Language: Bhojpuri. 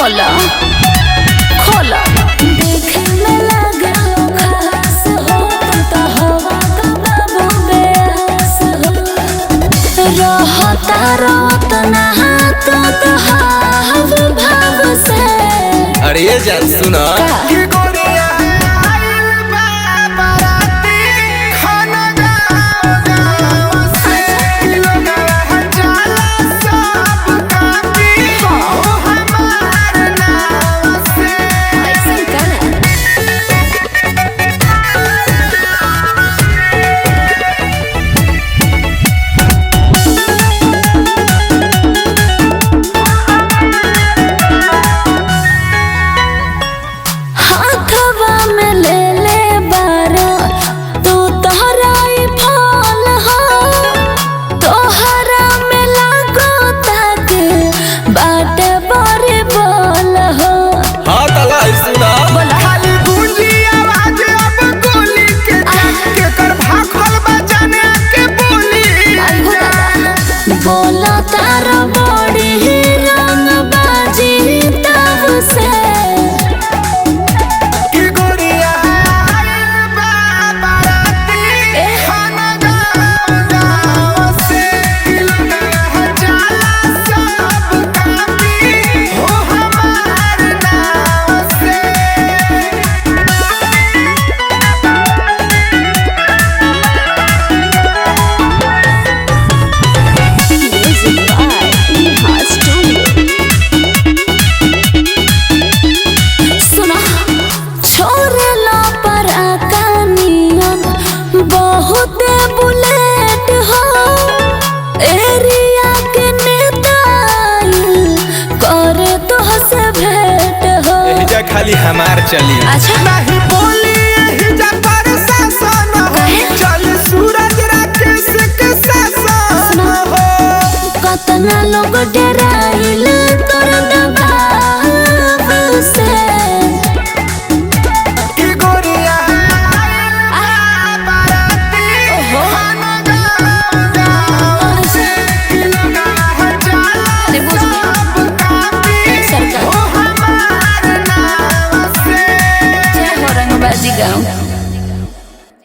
खोला खोला देखे में लगे खास हो तो हवा का बाबू बेस हो रहता रतना तो हाव भाव से। अरे ये जान सुना बोला तारा बड़ी रंग बाजी तब से कि गोरिया बाराती खाना गाँव से जाला सब कापी हो हमार नाव से। बहुत बुलेट हो एरिया के नेता करे तो से भेंट हो एहिजा खाली हमार चली। अच्छा नहीं बोली एहिजा पर शासन हो चल सूरज राकेश के शासन हो कतना लोग डराइल तोर दबाव से कि गोरिया बाराती खाना गाँव से जाला सब कापी हो हमार नाव से। जय हो रंगबाजी गाँव।